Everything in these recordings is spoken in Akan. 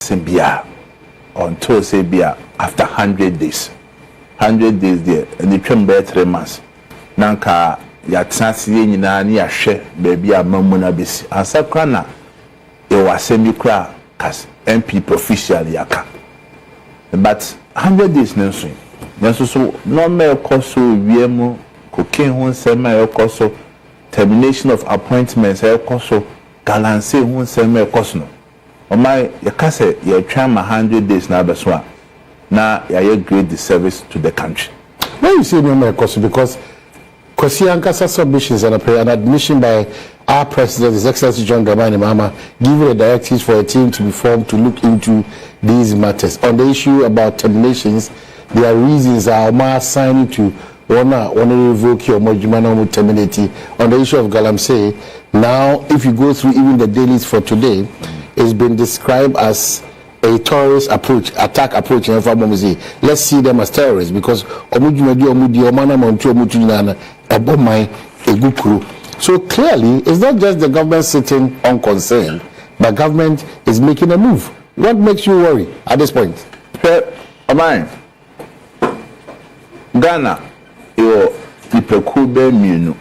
Sembia until Sebia after 100 days. 100 days there, and it can be 3 months. Nanka ya tsansi nyina ni ahwe baby a mamuna besi. Ansakra na e wasemi kra kas NPP official yaka. But 100 days nenso. Nenso so no me koso wiemu kokin ho nsema e koso termination of appointments e koso galanse ho nsema e koso no. Omai yakase ye twa 100 days na beso a na ya great disservice to the country. When you say no me koso, because Kosiankasa submissions and an admission by our president, His Excellency John Dramani Mahama, giving the directives for a team to be formed to look into these matters. On the issue about terminations, their reasons are more signing to one revoke your Mojimano terminate. On the issue of Galamsey, now if you go through even the dailies for today, it's been described as a terrorist approach, attack approach in Famomizi. Let's see them as terrorists because so clearly it's not just the government sitting unconcerned, but government is making a move. What makes you worry at this point? Ghana, yo ipekube mienu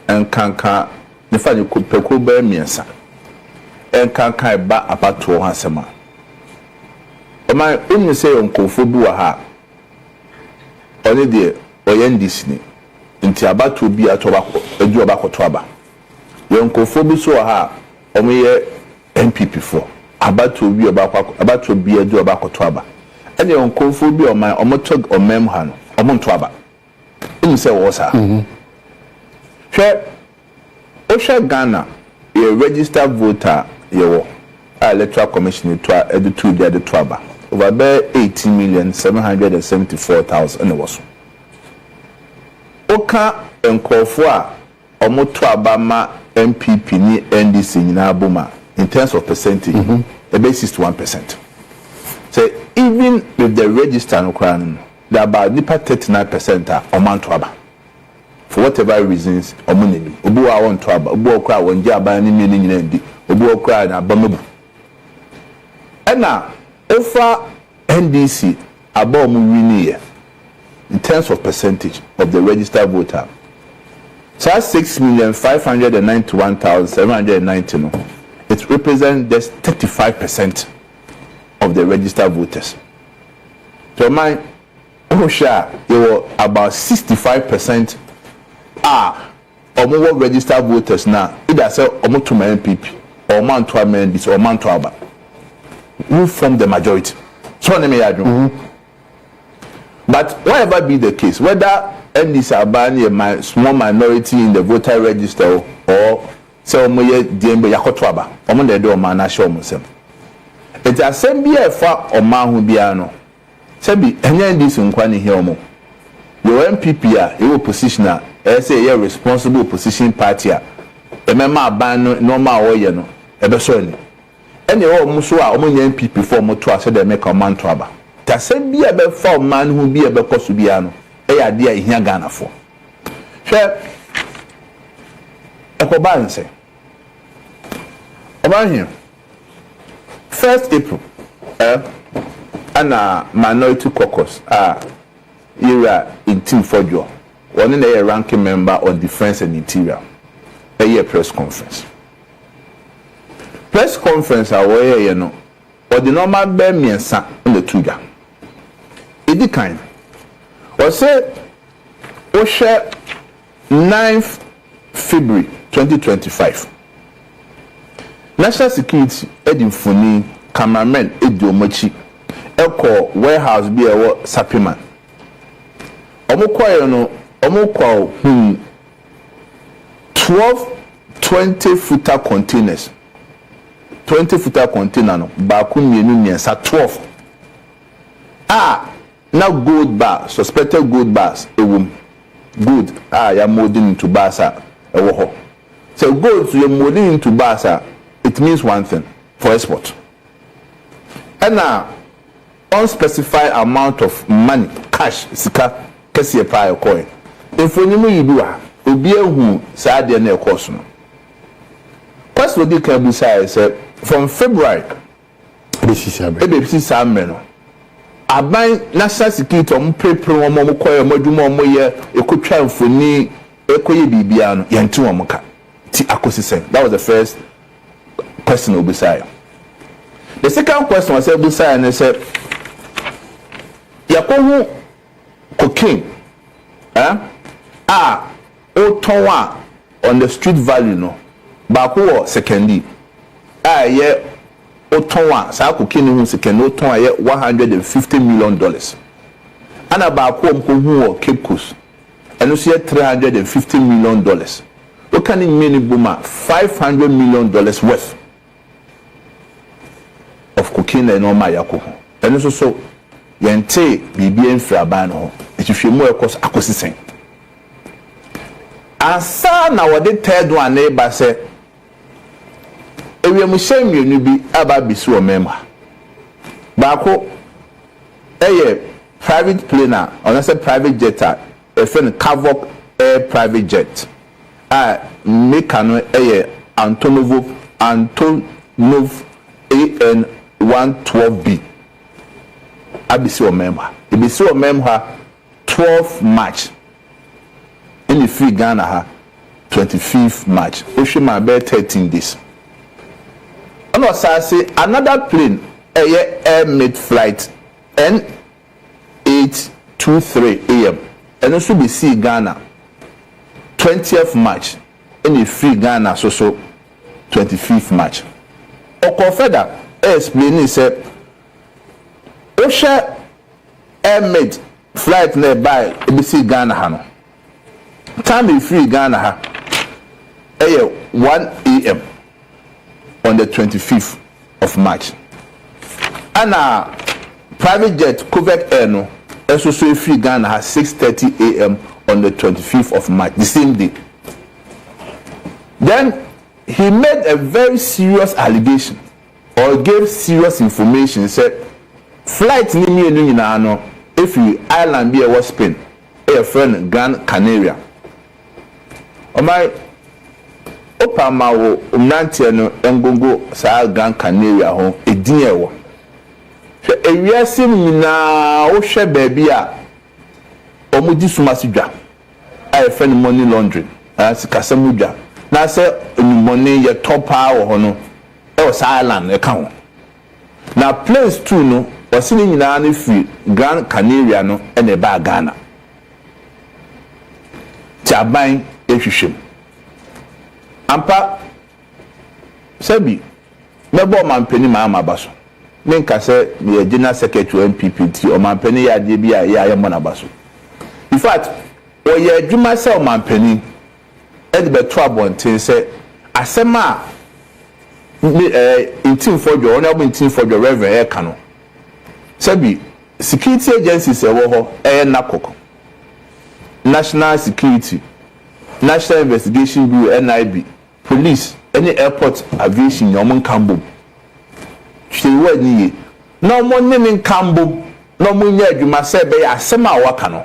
and kanka nifa ipekube miensa and kanka ba apato hansema. Oma unu say onkofo bi wa ha. Oni de oyendis ni. Nti abato bi atobako edu abakoto aba. Yonkofo bi so ha omoye NPP for. Abato bi edu abakoto aba. And the uncomfortable be on my omotog or memhan or montwaba. In say was her. Share Osha Ghana, a registered voter, your electoral commission to edu the twaba. Over there 18,774,000 and was. Oka and Kofua or motwaba ma MPP ni NDC in Abuma in terms of percentage, the basis to 1%. So even with the register no crown, there are about 39% are Omantuaba. For whatever reasons, Omunini, Ubu I want to aba, Ubu cry when Jabani meaning in Ubu cry na Bamubu. And now, over NDC above Murini in terms of percentage of the registered voter. So 6,591,790. It represents just 35% of the registered voters. So my Osha, there were about 65% are or more registered voters now. Either say or to my MPP or man to amend or man to aba. Who form the majority? So but whatever be the case, whether NDC Abani a small minority in the voter register or say omoye DMB yakotwaba, omo do man na show musem. It's a same be a fa or man who be ano. Sebi, any this unquani here mo. Your MPP, your positioner, say a responsible opposition party. A member ban normal way, no, a besoni. Any old Musua, only MPP for Motua said they make a man trouble. The same be a for man who be a becosubiano, a idea in here Ghana for. Share a balance. About here. 1st April, and a minority caucus, Rev Ntim Fordjour, one in a ranking member on defense and interior, a year press conference. Press conference, away, you know, or the normal bear me and son on the Tuga. It kind. Or say, or share 9th February 2025. National Security Edin Funi cameraman Edio Mochi Eko warehouse be a supplement. Omukwa 12 20-footer containers. 20-footer container no baku mienu miensa 12. Now gold bar, suspected gold bars ewum. Good ya molding into bars ewo ho. So gold to you molding into bars it means one thing for export. And now, unspecified amount of money, cash, sika, kesi prior coin. If you know you do, ubi who said the near course. First, what you can say is from February ebesi samre no aban national security om prepare om koye modwuma om ye ekotwa mfoni ekoye bibia no yente om ka ti akosisen. That was the first question obisaya. The second question was obisaya and said yakohu cocaine otonwa on the street value no ba ko secondly ye otonwa sa cocaine hu second otonwa ye $150 million ana ba ko hu Cape Coast eno so ye $350 million. We can many boomer $500 million worth of cocaine and normal alcohol. And so yente BBN Frabano, it should more cost acquisition. And so now what the third one neighbor said, if we must say you be about bisu member. Bako a private plane or say private jet, a friend Cavoc Air private jet. Mekano Antonov AN112B. Abisi member. Ibisi member 12 March. In the free Ghana 25th March. Oshima be 13 days. And also say another plane air mid flight N823 AM. And also be see Ghana 20th March in the free Ghana so 25th March. Okofeda explain say Osha air made flight nearby ABC Ghana hano. Time in free Ghana 1 AM on the 25th of March. And private jet Quebec Air no also free Ghana 6:30 AM on the 25th of March, the same day. Then he made a very serious allegation or gave serious information. He said, flight ni me no if you island be a Spain, a friend Gran Canaria. Oh my Opama wo umnantia no engongo sa Gran Canaria ho edin ewo. Hwe ewiase nyina wo hwe baabi a omudi sumasidwa a friend money laundering as kasamudwa na say money ye top power ho no e was island e kan na place 2 no wasini nyina na free Gran Canaria no e na ba Ghana chaban ehwehwem ampa sabi mebo mampeni ma baso menka say the general secretary NPP ti o mampeni ya de bia ya mo na baso. In fact oye adwuma say o mampeni e de beto abonten say asema Ntim Fordjour ona Ntim Fordjour Rev eka no sabi security agencies e wo ho nakoko National Security, National Investigation Bureau NIB, police, any airport aviation yomon kambo she word ni no mo nene kambo no mo nya adwuma say be asema waka no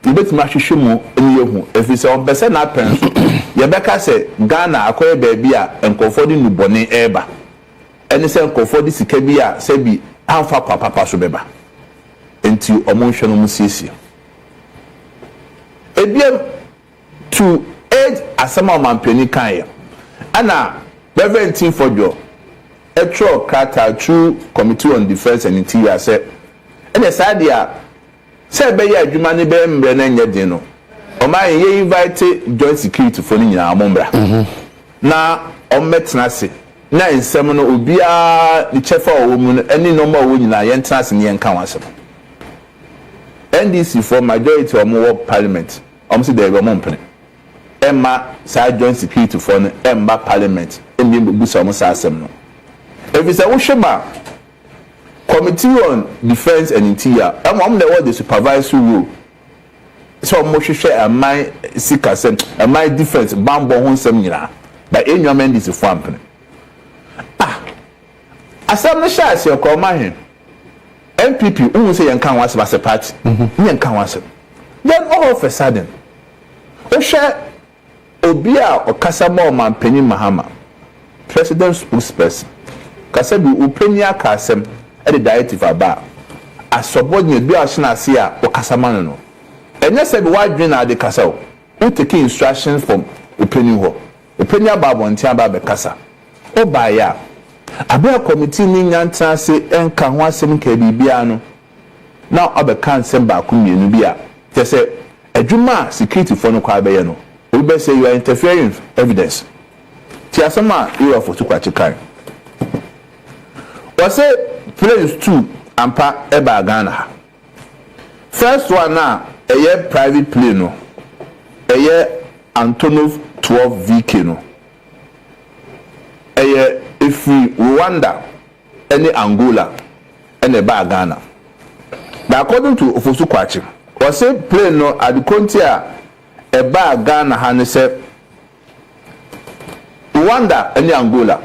you betima hwehwe mu eni yehu efise on pese na pen so ye beka say Ghana akoye baabi a enkofo di nubone eba eni say enkofo di sika bi a say bi amfa papa so beba enti omo hwe no mu siesie ebiem to aid asema mampeni kan ana Rev Ntim Fordjour etro kata through Committee on Defense and Interior say ene sadia say be ya adwuma ne be mbre na nya din no o ma ye invite joint security for ni nyina amombra na o metna se na ensem no obia ni chefa o mu eni no ma wo nyina ye ntna se ne ye nka wasem NDC for majority of more parliament say there be mompene emma sa joint security for no emba parliament embi busa mo sa asem no if it's a woshema Committee on Defense and Interior am the what the supervisory rule so mo hwehwe amai sikasem amai defense bambo ho nsem nyina by enwamen this for ampene asem no sha ase ko ma hen NPP who say yan kan wase as a party yan kan wase then all of a sudden o share obi a okasa ma o mampani Mahama president spokesperson kasa bi upenya kasem e the directive aba asobodne bi a shena ase a o kasa man no enye se bi wadwen na de kasa o take instructions from upenya ho upenya babo ntia ba be kasa o ba ya abia committee ni nyanta se enka ho asem ka bibia no na abeka nsem ba ko mienu bi a te se adwuma security for no kwa be ye no we be say you are interfering evidence ti asema you are for to kwachi kai we say planes 2 ampa eba Ghana first one na eye private plane no eye Antonov 12 VK no eye ifi Rwanda any Angola and eba Ghana but according to Ofosu Kwachi we say plane no adikonti a eba Ghana ha ne se Rwanda and Angola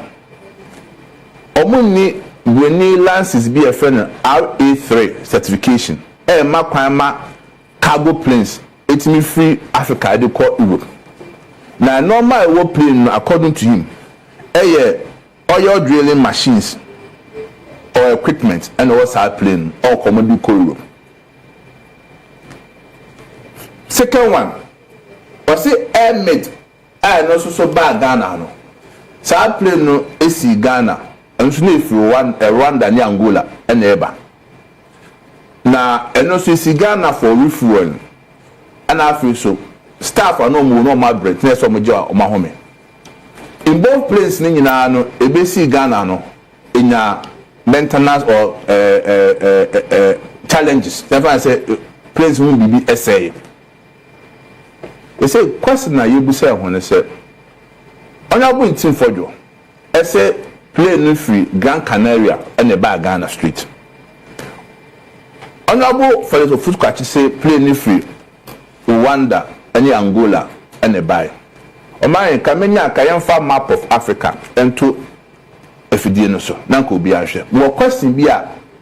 omuniweni lances be a friend RA3 certification ma kwama cargo planes etimi free Africa they call Europe na normal war plane according to him oil drilling machines or equipment and also plane or commodity call Europe. Second one was say air made and also so bad Ghana no sa plane no esi Ghana and so if Rwanda ni Angola and eba na eno so esi Ghana for refuel and after so staff are no more normal break na so mo je o ma home in both places ni nyina no ebesi Ghana no enya maintenance or challenges therefore I say planes will be essay. They say question na you say when they say Honorable Ntim Fordjour say plane free Gran Canaria and the bag Ghana street. Honorable for the food catch say plane free Rwanda and Angola and the buy. Oman Kamenya Kayamfa map of Africa and to efidie no so na ko bi ahwe. Wo question bi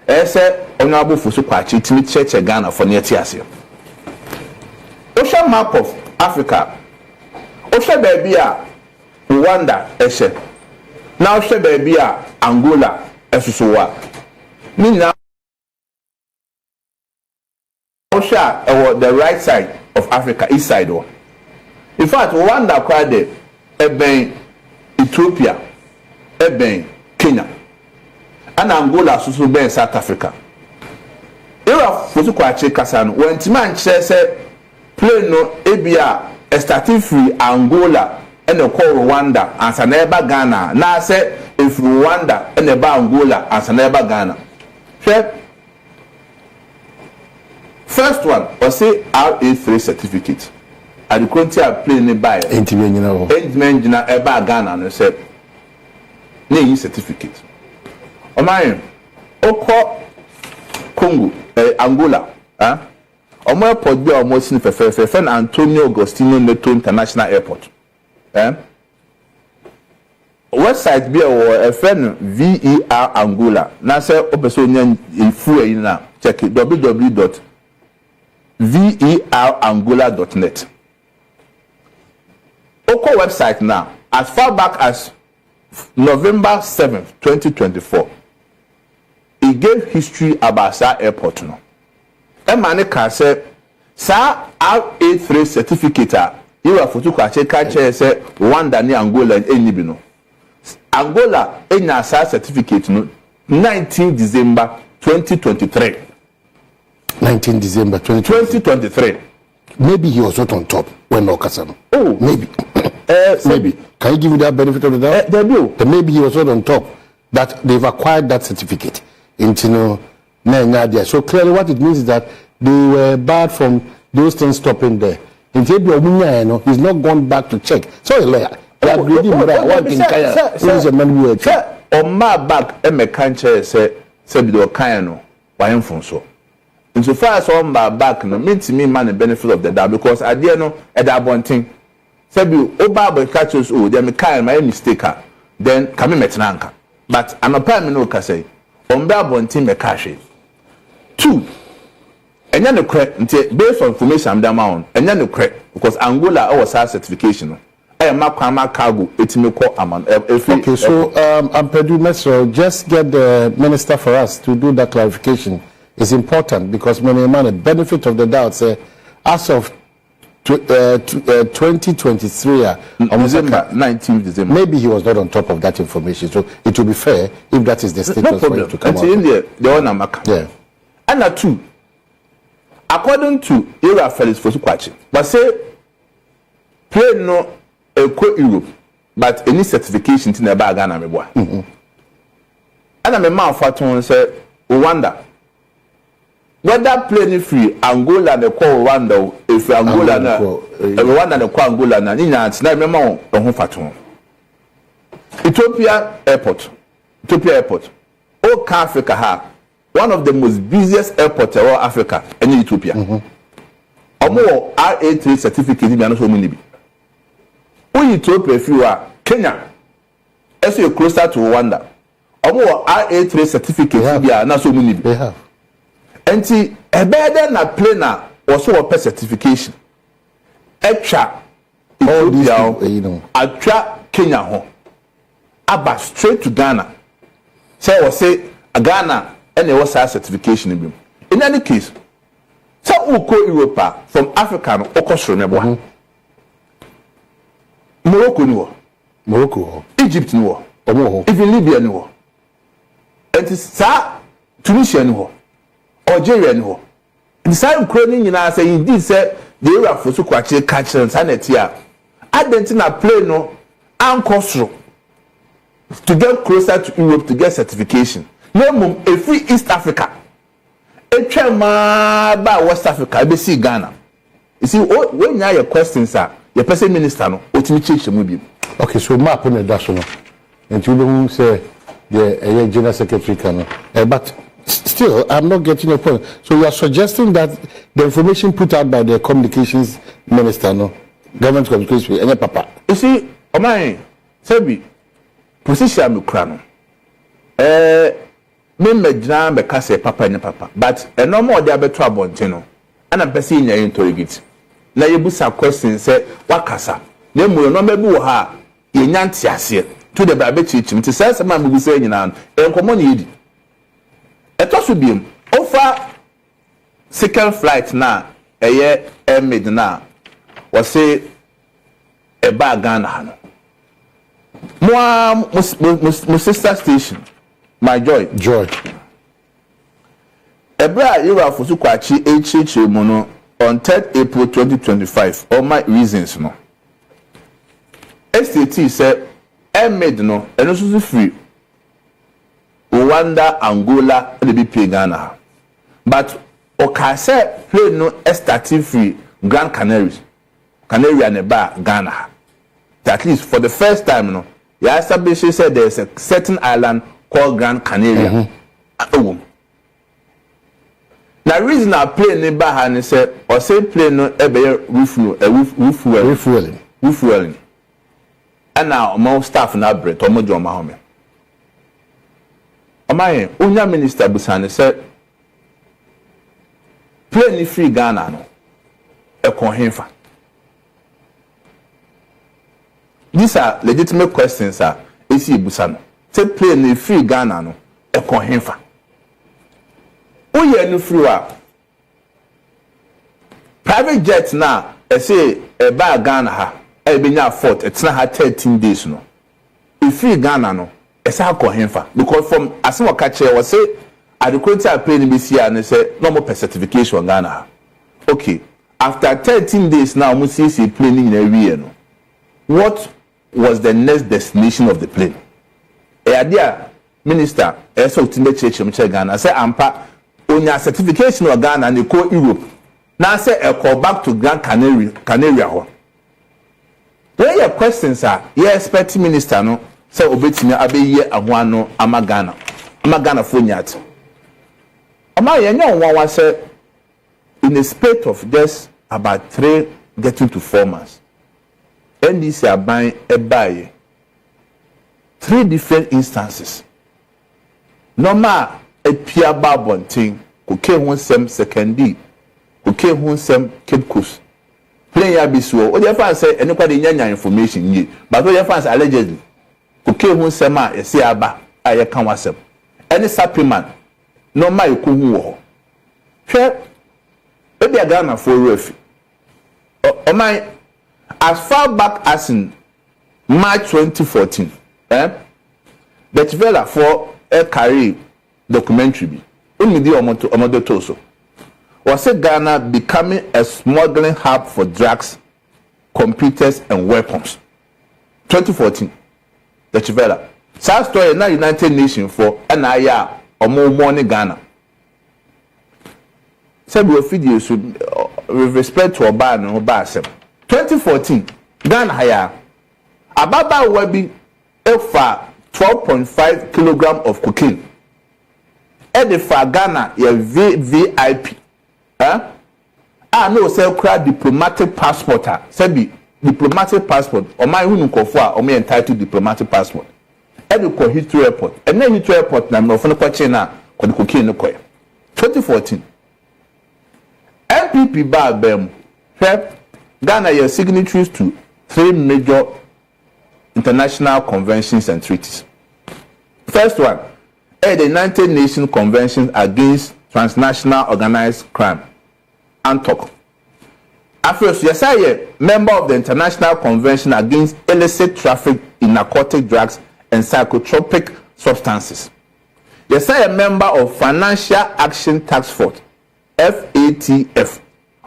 a say Honorable Fosu Kwachi timi cheche Ghana for near tiase. Ocean map of Africa. Oshe baby a Rwanda eshe. Na oshe baby a Angola esusu wa. Ni na oshe the right side of Africa, east side one. In fact, Rwanda kwade eben Ethiopia, eben Kenya. And Angola susu ben South Africa. Era Fosu Kwachi kasa no when timan say plane no ebia starting free Angola and the call Rwanda and Saneba Ghana na say if Rwanda and the Angola and Saneba Ghana sure first one was say RA3 certificate and the country plane buy engineer eba Ghana no say na certificate o man oko Congo Angola omo airport bi omo sin fefe na Antonio Agostino Neto International Airport website bi o FN VER Angola na say opeso nya ifu eyi na check www.verangola.net oko website now as far back as November 7th 2024 it gave history about that airport no Emane ka say sa RA3 certificate you are for to kwache ka che say Rwanda ni Angola eni bi no Angola enya sa certificate no 19 December 2023 19 December 2023 maybe he was not on top when Okasano maybe maybe can you give me that benefit of the doubt maybe he was not on top that they've acquired that certificate into so clearly what it means is that they were barred from those things stopping there. In he's not gone back to check. So a lawyer. On my back, a cancer said the Okayano, why am from so? And so far as on my back, no means to me man the benefit of the doubt because I didn't know at that one thing. Said you, Baba catches, oh, they're my mistake, then come in Metananka. But I'm a prime no say. On Babon team a cash. 2. And then the correct based on information I'm down and then the correct because Angola our certification Makwama cargo etimeko aman. Okay, so Ampedu Mesro, just get the minister for us to do that clarification. It's important because many man the benefit of the doubt say as of 2023 December 19th December. Maybe he was not on top of that information, so it will be fair if that is the status no problem. For him to come out. In there, the one Amaka. Yeah. And that two, according to Yawa Felix Fosukwachi, but say play no Europe, but any certification in the bag and I'm a boy. And I'm a man for to say Rwanda. Whether playing free Angola the call Rwanda if Angola Rwanda the call Angola na ninya na remember on ho fato. Ethiopia airport. All Africa ha one of the most busiest airports in Africa in Ethiopia. Omo RA3 certificate bi so many bi. Ethiopia if you are Kenya as you closer to Rwanda. Omo RA3 certificate bi na so many bi. They have. And see, a better na plane also a certification. Extra Ethiopia, extra Kenya home. Aba straight to Ghana. Say was say a Ghana and there was a certification in. In any case, so we go Europe from Africa no okosoro nebo. Morocco ni wo. Morocco. Egypt ni wo. Omo. Even Libya ni wo. And sa Tunisia ni wo. Algeria ni ho. The same crony nyina say indeed say the area for so kwache catch and sanity a. Argentina play no ankosro to get closer to Europe to get certification. No mum a free East Africa. E twema ba West Africa be see Ghana. You see when you your questions are your person minister no otimi cheche mu bi. Okay, so map on the dash no. And you don't say the general secretary can but still, I'm not getting your point. So you are suggesting that the information put out by the communications minister, no, government communications, any papa. You see, Omai, Sebi, position me crano. Me jam be kase papa any papa, but no more there be trouble, no. And I'm passing your interrogate. Na yebusa question say wakasa. Ne mu no mebu wo ha ye nyanti ase to the babe chichim ti say man bu say nyina enkomo ne yidi. Eto so biem offer second flight na eye mid na we say e ba Ghana ha no mo sister station my joy ebra Yawa Fosukwachi HH mu no on 3rd April 2025 all my reasons no STT said mid no eno so free Rwanda, Angola, and the BP Ghana. But Okase plane no starting free Grand Canaries. Canary and Eba Ghana. At least for the first time, no, you established said there's a certain island called Grand Canaria. The reason I plane in Bahan said, or say plane no refueling. And now more staff in that bread, or more John Mahome. Omaye, Unya Minister Busane said, plane free Ghana no, e konhenfa. These are legitimate questions, sir. Esi Busano. Say plane free Ghana no, e konhenfa. Uye no free wa. Private jet na, say e ba Ghana ha, e benya fort, it's na ha 13 days no. E free Ghana no. Esa konhenfa because from asimo kache was say adequate plane be see and say no more certification Ghana. Okay, after 13 days now we see plane in every no. What was the next destination of the plane? Dear minister so timbe cheche Ghana say ampa onya certification of Ghana and go Europe. Now say e call back to Grand Canaria ho. Where your questions are, you expect minister no say obetimi abeye ahoano amagana for nyat ama yenye onwa say in a spate of just about 3 getting to 4 months NDC aban ebaye 3 different instances normal epia babontin ko ke hu sem secondary ko ke hu sem Cape Coast Plain ya bisuo. O dey fan say anybody nyanya information ye. But o dey fan say allegedly. Okay hu sema ese aba aye kan wasem. Any supplement no ma eku hu wo. Hwe e be Ghana for refi. O my as far back as in March 2014, the Tivela for a carry documentary be. Umidi omodo toso. Was it Ghana becoming a smuggling hub for drugs, computers, and weapons? 2014, the Tivela. South story na United Nations for NIA or more money Ghana. Several videos with respect to Oban and Obasem. 2014, Ghana hire Ababa Webi Efa 12.5 kilogram of cocaine. Edifa Ghana ye VIP. I know say cry diplomatic passport. Sebi diplomatic passport. Or my who nkofo or me entitled diplomatic passport. Edu ko Heathrow Airport. And then Heathrow Airport na me ofo kwa China ko the cocaine no koy. 2014. NPP ba bem. Ghana ye signatories to 3 major international conventions and treaties. First one, the United Nations Convention Against Transnational Organized Crime, ANTOC. First, yes, I am member of the International Convention Against Illicit Traffic in Narcotic Drugs and Psychotropic Substances. Yes, I am member of Financial Action Task Force, FATF,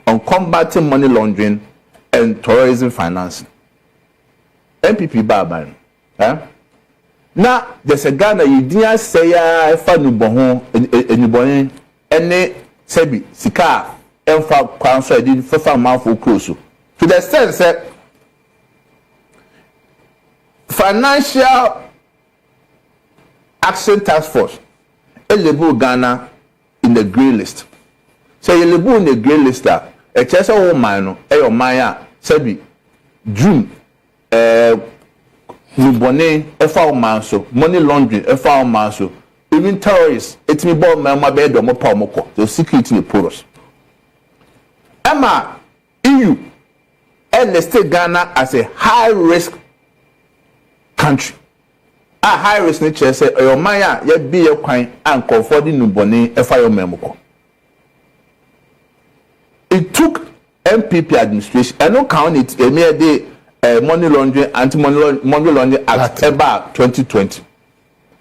on combating money laundering and terrorism financing. NPP Baban. Now, there's a Ghana, you didn't say, I found anybody, any Sebi, Sika, and for council, I didn't for mouth for close. To the extent that Financial Action Task Force, a label Ghana in the grey list. So, you label in the grey list, a chess of mine, a Maya, Sebi, June. Nubone efa manso money laundering efa manso even terrorists etimi bomb ma be do mo pa mo ko the security porous Emma EU and the state Ghana as a high risk country a high risk nature say your maya ye be your kwan and comfort nubone efa your memoko. It took NPP administration and no count it a mere day money laundering, anti-money laundering act about 2020.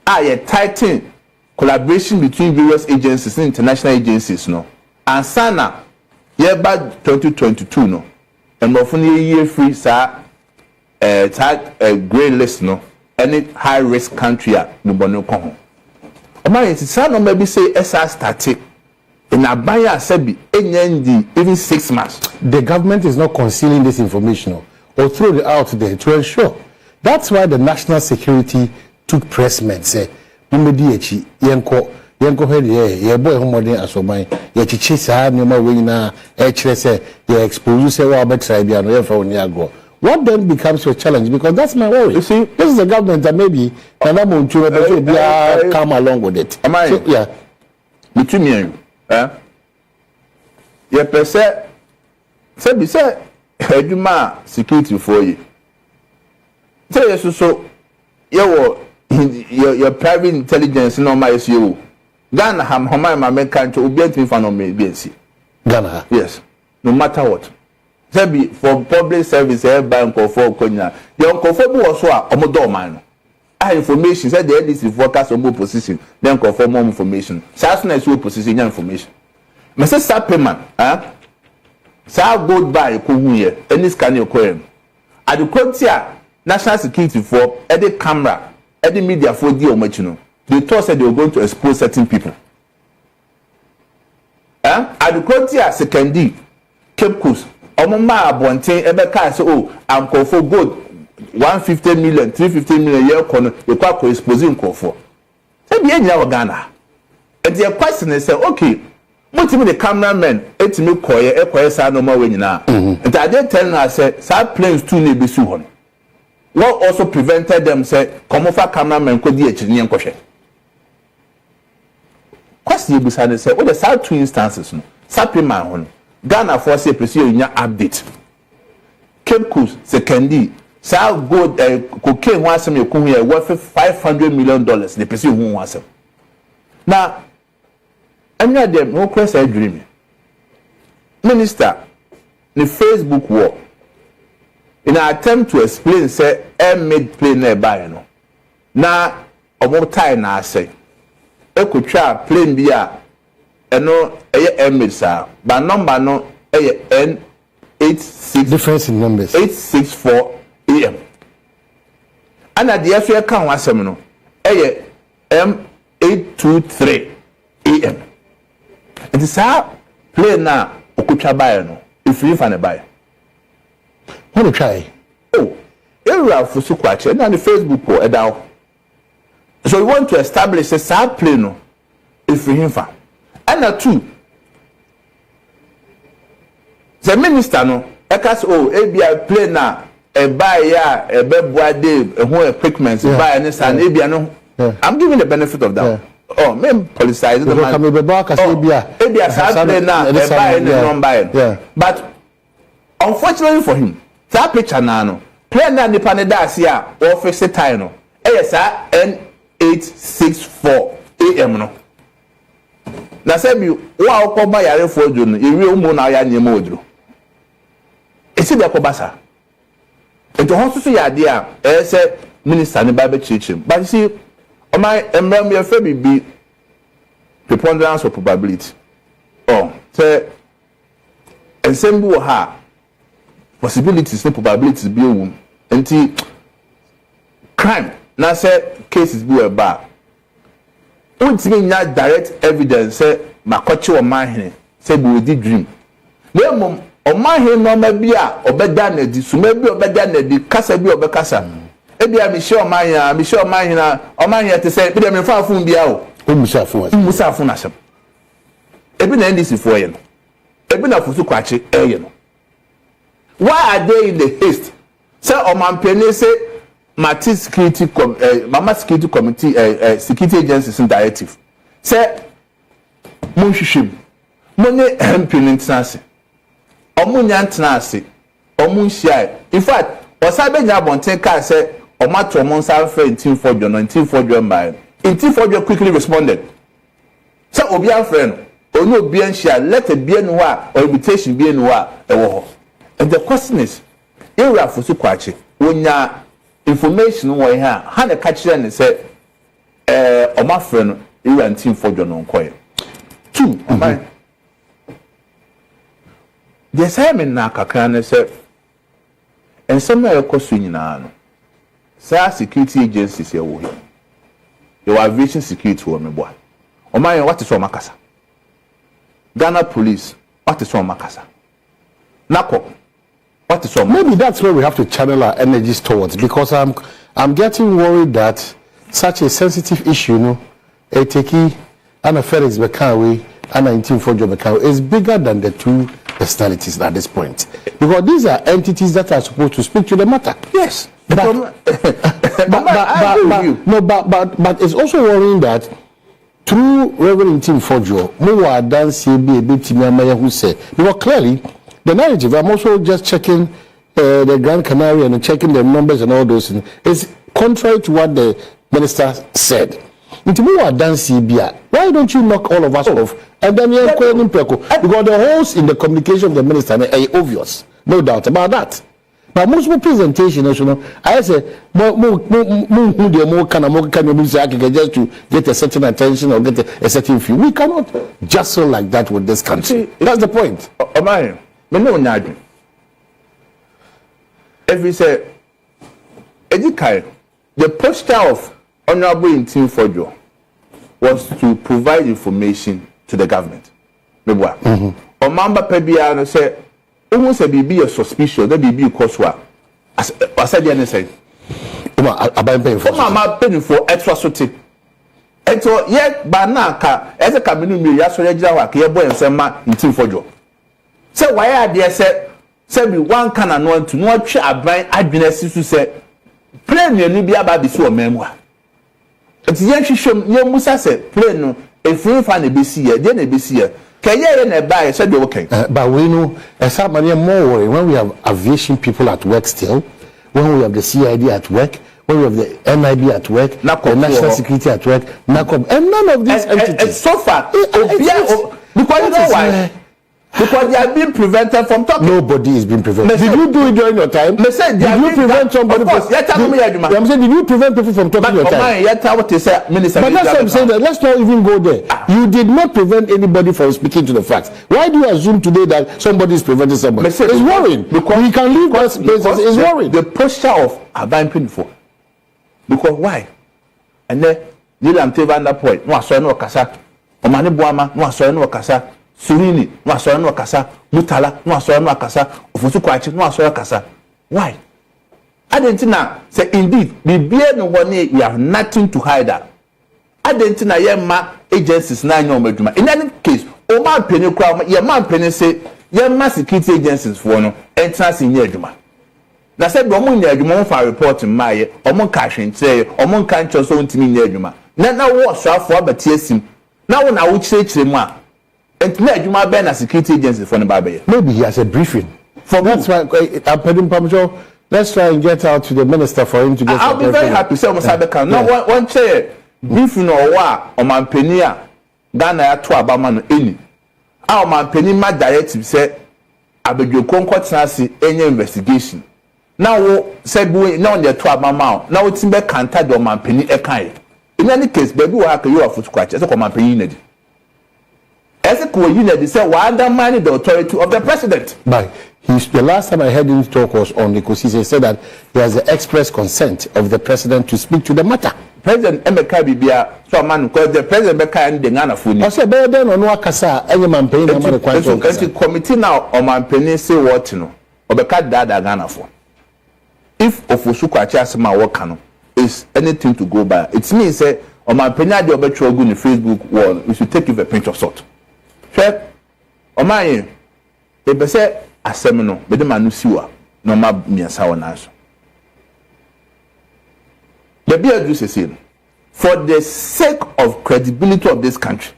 A tighten collaboration between various agencies and international agencies, no. And sana, by 2022, no. And often year free, sir, grey list, no. Any high risk country, no bono come. My son, maybe say SR static. In Abaya Sebi, even 6 months. The government is not concealing this information. Or throw it out there to ensure. That's why the national security took pressmen. Say, Bumedi Yanko head ye boy homodin asomai, ye chichisa nyoma wina, say, ye expose say wa betrayal no for Niago. What then becomes your challenge? Because that's my worry. You see, this is a government that maybe come along with it. Am I? So, yeah. Between me and you, ye per se, say, Eduma security for you. Tell you so your private intelligence no my you. Ghana ham my country will be anything for no BNC. Ghana. Yes. No matter what. Say for public service bank or for Konya. Your conform was omodo man. I information said the LDC forecast on more position, then conform more information. Sasna is your position information. Mr. Sapperman, Sa go by kuhuye any scan your coin. At the Quotia National Security for any camera, any media for the omachino. They thought that they were going to expose certain people. At the Quotia Sekendi, Cape Coast, Omoma Bonte, Ebeka say, oh, I'm called for good 150 million, 350 million year corner, you can't exposing call for. Say be in Ghana. And their question is say, okay. But the cameraman, it's me koye sa no more when na. And I did tell her say, sad planes too need be suhon. What also prevented them say, come over cameraman could be a Chilean question. Question you beside say, what the sad two instances no. Sapi man Ghana for say pursue in your update. Cape Coast secondi sa gold cocaine ho asem ye ku here worth $500 million the person who asem na anya dem no cross a dream minister the Facebook war in an attempt to explain say made plane na buy no na omo tie na say ekotwa plane bi a eno eye made sa ba number no eye N86 difference in numbers 864 AM and at the FA kan wasem no eye M823 AM it is a plane na okotwa buy no if you find a buy want to try oh area for su kwache na the Facebook or edaw so we want to establish a sub plane no if you him and two the minister no ekas oh ebia plane na e buy ya e beboa dey ho equipment buy any san ebia no I'm giving the benefit of that oh me politicize the man ebia sub plane na e buy any number but unfortunately for him that picture na no plane na nipa ne da ase a office time no yes N864 AM no na say bi wa okoba yare Fordjour no ewie umu na ya nyema oduro esi be kobasa ento hoso ya de a say minister ne ba be chichim but you see o my emram ye fa bibi preponderance of probability oh say ensemble ha possibilities and probabilities be a anti crime na say cases be about untimi nya direct evidence say makochi o mahene say be odi dream na mum o mahene no ma bi a obeda na di suma bi obeda na di kasa bi obekasa e bia mi she o mahene te say bi dem fa fun bia o musa fun asem e bi na ndc for ye no e bi na fusu kwache e ye no why are they in the haste say omanpene say Mama security committee security agencies in directive say munhwehwem monye MP ntanase omunya ntanase omunhia in fact osabe nya bonten ka say omato omonsa fa Ntim Fordjour mba Ntim Fordjour quickly responded say obi afre no onu obi anhia letter bi enu a or invitation bi enu a ewo ho and the question is area for su kwache wonya information wo here ha na ka kire ne say omafre no area Ntim Fordjour no nkoye two amai the assignment na kakra ne say ensem na ekosu nyina no say security agencies here wo here your aviation security wo meboa omai what is o makasa Ghana police what is o makasa nako what is maybe that's where we have to channel our energies towards, because I'm getting worried that such a sensitive issue, Eteki and Felix Bekawe and Ntim Fordjour Bekawe is bigger than the two personalities at this point, because these are entities that are supposed to speak to the matter. Yes, but it's also worrying that through Reverend Ntim Fordjour, more than CB who say, because clearly the narrative, I'm also just checking the Grand Canary and checking the numbers and all those things. It's contrary to what the minister said. Why don't you knock all of us off? And then you're calling Preko. Because the holes in the communication of the minister are obvious. No doubt about that. Now, most of the presentation, I say, just to get a certain attention or get a certain view. We cannot jostle like that with this country. That's the point. If we say, the posture of Honorable Ntim Fordjour was to provide information to the government. Omamba Pebia say, almost a BB a suspicion, that BB Koswa. I said, the say, Mama paying for extra suit. And so, yet, Banaka, as a cabinet, Yasoja, Kiabo, and Sama Ntim Fordjour. So, why are they said, we one can anoint to not share a blind advances to say, Play me Libya Baby so a memoir. It's Yanshim, your Musa said, play no, if we find a BC here, then a BC here. Can you buy a said okay? But we know some money more worry when we have aviation people at work still, when we have the CID at work, when we have the NIB at work, the National Security at work, NACOM, and none of these entities. So far, because you know why? Because they are being prevented from talking. Nobody is being prevented. Did you do it during your time? Did you prevent somebody from I'm saying, did you prevent people from talking your time? But that's what I'm saying. That let's not even go there. You did not prevent anybody from speaking to the facts. Why do you assume today that somebody is preventing somebody? It's worrying. Because we can leave those places. It's worrying. The posture of Aban Pinfo. Because why? And then you am taking that point. No, so no kasa. Omani Buama. No, so no kasa. Surini, no aso no akasa, Mutala, no aso no akasa, Ofusu Kwachi, no aso akasa. Why? Adentina say indeed, bibie no one we have nothing to hide. Adentina yema agencies na nyo meduma. In any case, o man penny kwa ye man penny say yema security agencies for no entrance in eduma. Na say do mo nya eduma for report maye, o mo ka hwente, o mo kan cho so ntimi nya eduma. Na wo so afo abatie sim. Na wo na wo chire mu a and now, security agency for the maybe he has a briefing. That's why I'm putting permission. Let's try and get out to the minister for him to get. I'll be very happy. Say, Cyber now one chair briefing or what? Or man penia Ghana ya to Abama no any. Our man penny my directive said, I beg your concourt any investigation. Now said we now the to Abama. Now it's in the canter do man penny a kind. In any case, baby, will have you a foot scratch as a command penny. As a co-unit, they say, why undermine the authority of the president? But the last time I heard him talk was on the he said that he has the express consent of the president to speak to the matter. President Emeka Bibia, so man, because the president Emeka and the Ghana Funi. I said, better than on Wakasa, any man paying the committee now, or man penny say what you know, or the cat dada Ghana for. If Ofusuka Chasma Wakano is anything to go by, it's me say, or my penny, the obituary in the Facebook wall, we should take it with a pinch of salt. Check. Omaye, ebe se asem no, be de manu siwa, no ma miasa wona so. The be adu sese for the sake of credibility of this country,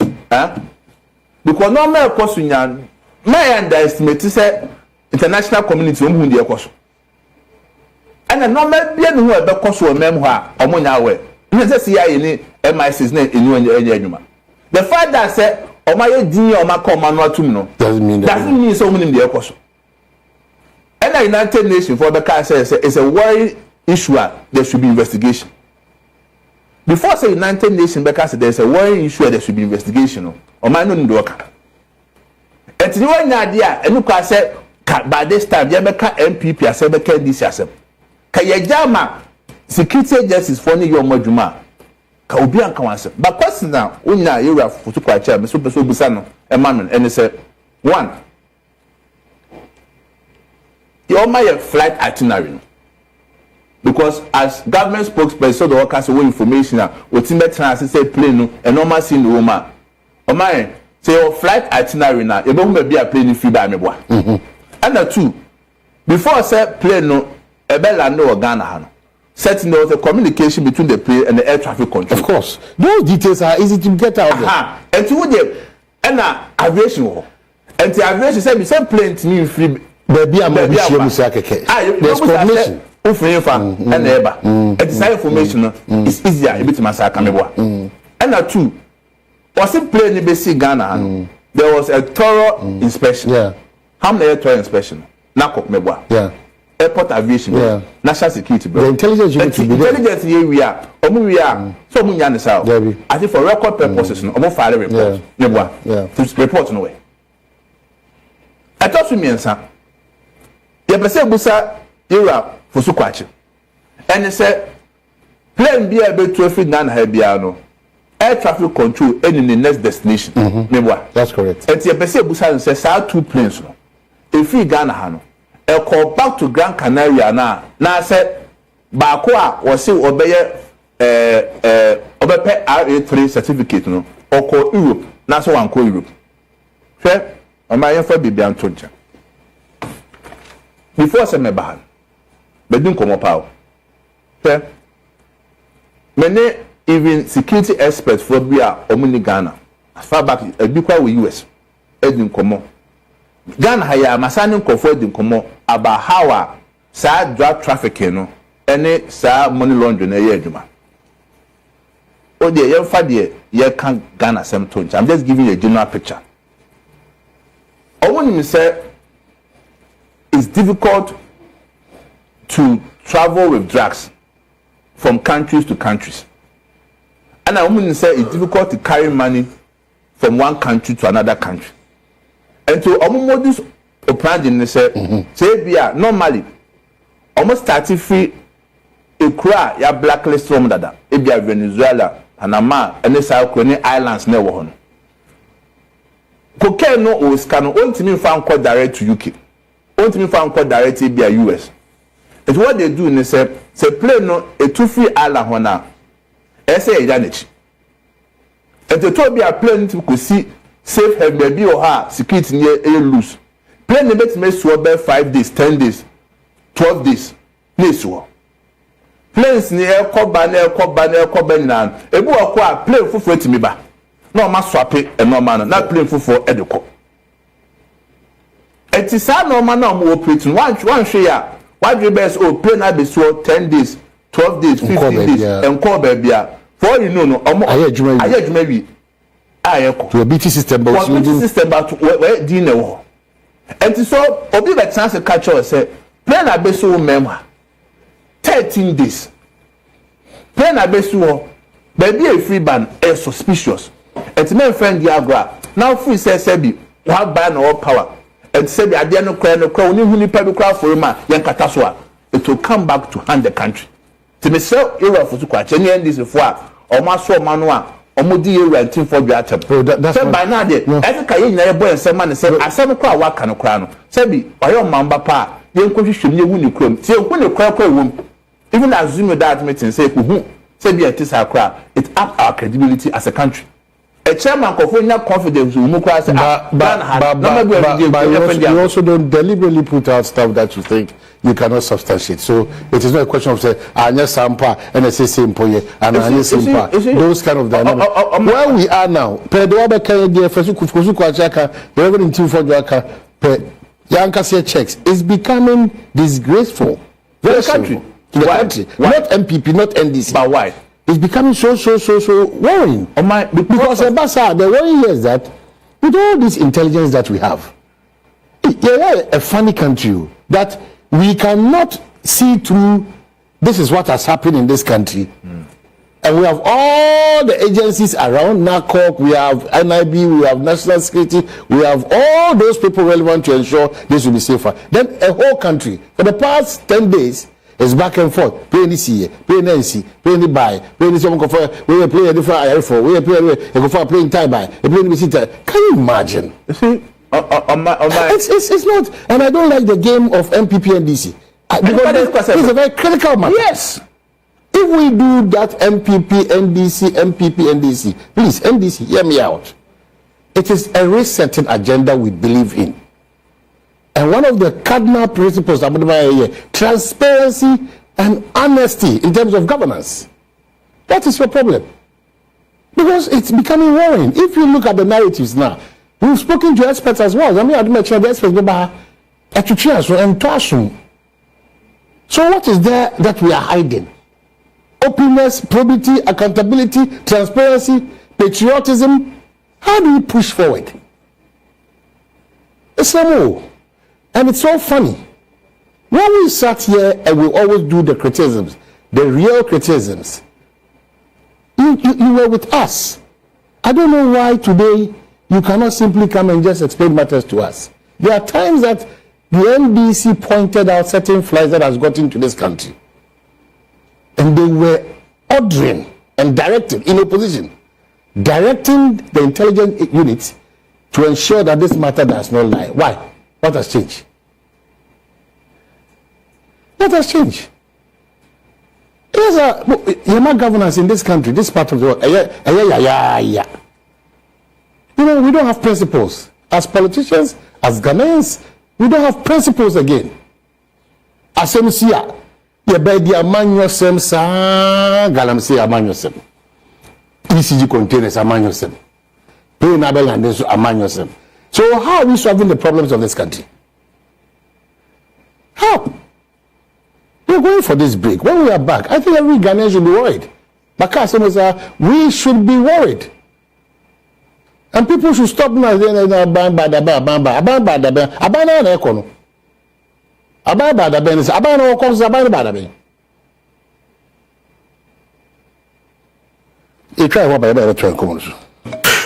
because no me ekoso nya, me underestimate say international community omu ndi ekoso. And no me bia no ebe ekoso o mem ho a, omo nya we. Me say CIA ni MI6 na enu enya adwuma. The fact that say Omaye Dini or Macoma no tum doesn't mean so many in the Ecoso. And the United Nations for the car says it's a worry issue. There should be investigation. Before say United Nations because there's a worry issue, there should be investigation. Or my no doka. And the one idea, and look, I said by this time, Yamaka NPP as a this as a Kayajama security agencies for your Majuma. Ka obi anka wanse but question now unya area foto kwa cha me so busa no Emmanuel and say one you my flight itinerary because as government spokesperson so the workers wey information wetin be trans say plane no and normal see no ma o my say your flight itinerary na e be hu be a plane free by me boa and two before say plane no e be land no Ghana ha no certain there was a communication between the plane and the air traffic control. Of course. Those details are easy to get out there. And to the aviation. And the aviation said the same plane to me free. There's coordination. And neighbor. And the same information is easier a bit masaka. And two was it plane in BC Ghana? There was a thorough inspection. Yeah. How many thorough inspection? Nakok mebwa. Yeah. Airport aviation, national security, the intelligence unit to be there. Intelligence here we are, so we understand. I think for record purposes, no, file report, to report no way. I thought to me and son, you have said busa era for Sukwachi, and they said, plane be able to feed Nan Habiano, air traffic control, and in the next destination. That's correct. And you have said busa and says, I have 2 planes, no, if we Ghana Hano. A call back to Gran Canaria now said Bakwa was still obey RA3 certificate no or call Europe now so one call Europe fair on my for be Antonja before some bahan but don't come up fair many even security experts for Bia Omuni Ghana as far back a big with US Edin Komo Ghana haya masani nkofo Edin Komo about how sa drug trafficking no any sa money laundering na ye adwuma o de ye fa de ye kan Ghana sem to I'm just giving you a general picture. I want to say it's difficult to travel with drugs from countries to countries. And I want to say it's difficult to carry money from one country to another country. And to almost this operation say normally almost 30 free a cry ya blacklist from dada e bia Venezuela, Panama, and the South Korean islands never one. Cocaine no o scan ontimi fa nko direct to UK. Ontimi fa nko direct to bia US. It's what they do in say plane no a two free island hona. Say e janich. And the to bia plane to go see safe have baby or her security near a loose. Plane the bet me so be 5 days, 10 days, 12 days. Place wo. Planes near Koba nan. Ebu akwa plane fufu etimi ba. No ma swap e no man na plane fufu edeko. Etisa no man na mo operate one hwe ya. Why do best o plane na be so 10 days, 12 days, 15 days and call baby a. For you know no omo ayejuma wi. Ayeko. To a BT system but BT system but where di na wo. Entiso obi be chance catch us say plane na be so member 13 days. Plane na be so baby a free ban is suspicious. It's my friend Yawa. Now free says Sebi, one ban or power. And Sebi Adia no cry no crow, only who pay crowd for him, Yankataswa. It will come back to hand the country. To me sell era for to catch any end this before or Maso Manua or Mudi Rev Ntim Fordjour. That's by now. Every Kayin boy and some man said, I said, what can a crown? Sebi, or your mamba pa, young condition you win your crumb. See, when you cry womb, even assume that meeting say, who Sebi at this our crowd, it up our credibility as a country. A chairman of confidence will move across. But you also don't deliberately put out stuff that you think you cannot substantiate. So it is not a question of say, "Anya Sampa and I say simple and Anya Sampa." Those kind of dynamics. Where we are now, per the other kind of first Kufuku Kwachaka, Rev Ntim Fordjour, per Yankasia checks is becoming disgraceful. Very country. To the country, not MPP, not NDC. But why? It's becoming so worrying. Because the worry here is that with all this intelligence that we have, we are a funny country that we cannot see through. This is what has happened in this country. And we have all the agencies around NACOC, we have NIB, we have National Security, we have all those people relevant to ensure this will be safer. Then a whole country, for the past 10 days, it's back and forth. Play any see, play any NC, play any buy, play any someone for we play a different IR4, we play for playing tie buy, play any visitor. Can you imagine? You see, it's not, and I don't like the game of MPP and DC because it's a very critical matter. Yes. If we do that MPP, NDC, please, NDC, hear me out. It is a resetting agenda we believe in. And one of the cardinal principles of transparency and honesty in terms of governance. That is your problem. Because it's becoming worrying. If you look at the narratives now, we've spoken to experts as well. I mean, I'd mention the experts about and so what is there that we are hiding? Openness, probity, accountability, transparency, patriotism. How do we push forward? It's no. And it's so funny. When we sat here and we always do the criticisms, the real criticisms, you were with us. I don't know why today you cannot simply come and just explain matters to us. There are times that the NDC pointed out certain flies that has got into this country. And they were ordering and directing in opposition, directing the intelligence units to ensure that this matter does not lie. Why? What has changed? What has changed? There's a governance in this country, this part of the world. You know, we don't have principles. As politicians, as Ghanaians, we don't have principles again. As MCA, you bedi amanyosem sa galamse amanyosem. ECG containers amanyosem. Pay Nabel and this among yourself. So how are we solving the problems of this country? How? We're going for this break. When we are back, I think every Ghanaian should be worried. My customers are, we should be worried. And people should stop now.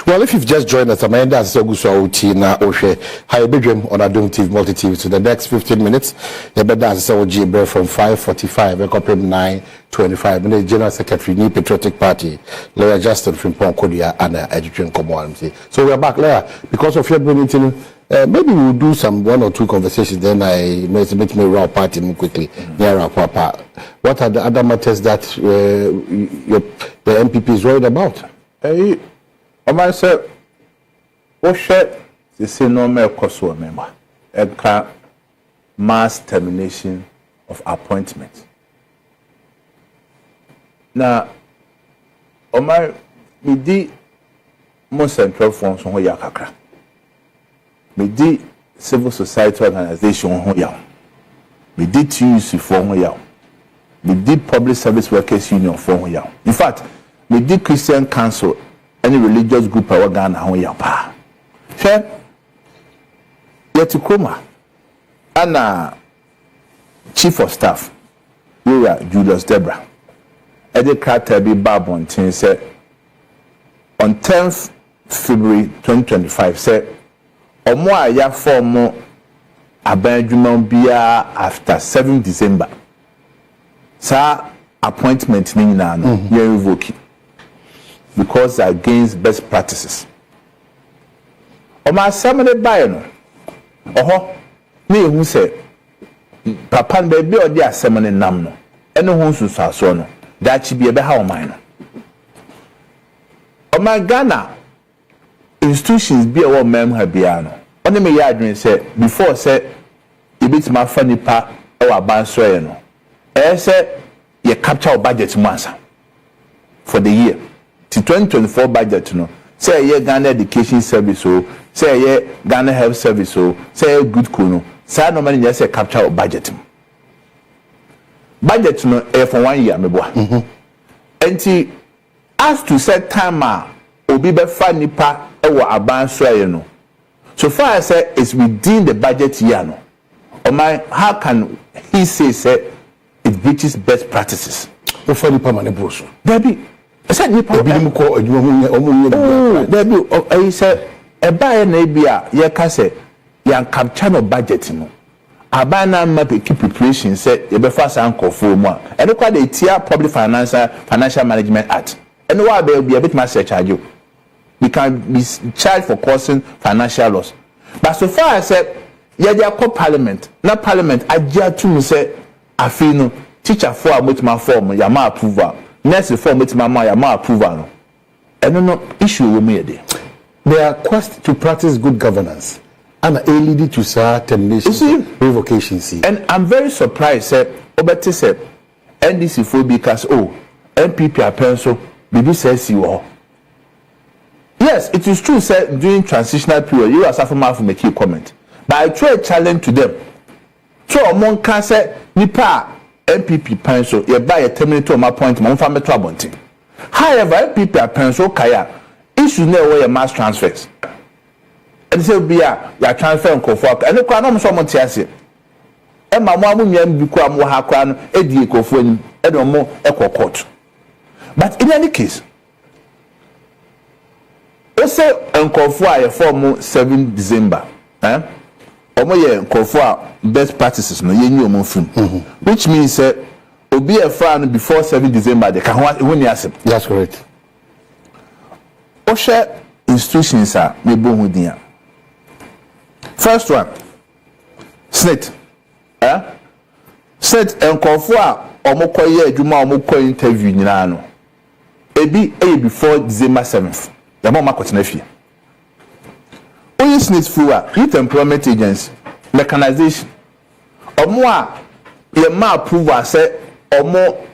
Well, if you've just joined us, Amanda Soguso na Oshe, hi bedroom on Adum TV Multi TV. So the next 15 minutes, the bed that's from 5:45, we come 9:25. And the General Secretary, New Patriotic Party, Lawyer Justin from Ponkodia and Education Community. So we're back there because of your bringing. Maybe we'll do some 1 or 2 conversations. Then I make me round party quickly near our papa. What are the other matters that the NPP is worried about? I said, what share the same normal cost of member? Mass termination of appointment. Now, we did most central funds on Yakakra. We did civil society organization on Yam. We did TUC for Yam. We did public service workers union for Yam. In fact, we did Christian Council. Any religious group I Ghana ho ya pa. Hwe Yetikoma ana chief of staff Julius Debra. Ede krata bi babontin say on 10th February 2025 say omo aya form abanjuma bia after 7 December. Sa appointment ni na no ye revoke because against best practices. Oma samene bae no. Oho, me hu se papa no baby odi asemene nam no. Ene hu susaso no. Dachi bi ebe ha oman no. Oma Ghana institutions bi e wo mem ha bia no. Oni me ya adwen se before se e bit ma fa nipa e wa banso ye no. Se ye capture budget mu ansa for the year. The 2024 budget no say ye Ghana education service o say ye Ghana health service o say ye good kono say no money just say capture budget no for 1 year me boa enti as to set time obi be fa nipa e wo aban so ye no so far as say it's within the budget year no how can he say it breaches best practices o for nipa mane broso baby I said, you probably I said, a buyer may be a year cassette, young capture no budget. A banner map keep preparation said, you be fast uncle for more. And look at the tier public financial management act. And why there will be a bit much charge you. We can be charged for causing financial loss. But so far I said, yeah, they are called parliament. Not parliament, I dare to say, I feel no teacher for a much more form, Yama approval. Next form with my approval. And no issue with me there. Their quest to practice good governance and a lead to termination, revocation. And I'm very surprised, said Obeti said NDC for because NPP are pencil, BB says you all. Yes, it is true, said during transitional period, you are suffering from a key comment. But I try a challenge to them. So among can say Nipa NPP pencil, you buy a terminator my point, my family trouble. However, NPP pencil kaya issues never way mass transfers. And say be a transfer on Kofu. And the crown someone tells it. And my mom will become more hakran, Eddie Kofu, and no more equal court. But in any case, let's say Uncle Fly for 7 December. Best practices no ye new which means obi a fan before 7 December they can win yasem. That's correct. O share institutions are me bon dia. First one, Senate. Senate enkofo a omokoye adwuma omokọ interview nyina no. Ebi before December 7th. Ya mo makotena fie. Oyi Senate fuwa youth employment agency mechanization. Omo a ye ma approve say omo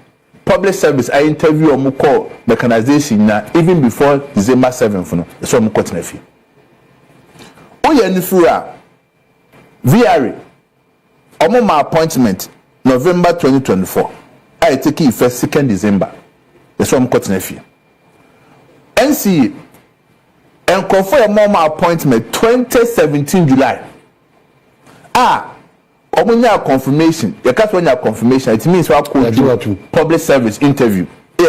public service I interview omo call mechanization na even before December 7th no so mo kotena fi oye ni fu a VRA omo ma appointment November 2024 I take effect 2nd December so mo kotena fi NCA and confirm my appointment 2017 July omunya confirmation you can't when your confirmation it means we do public service interview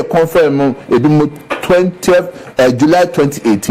confirm 20th July 2018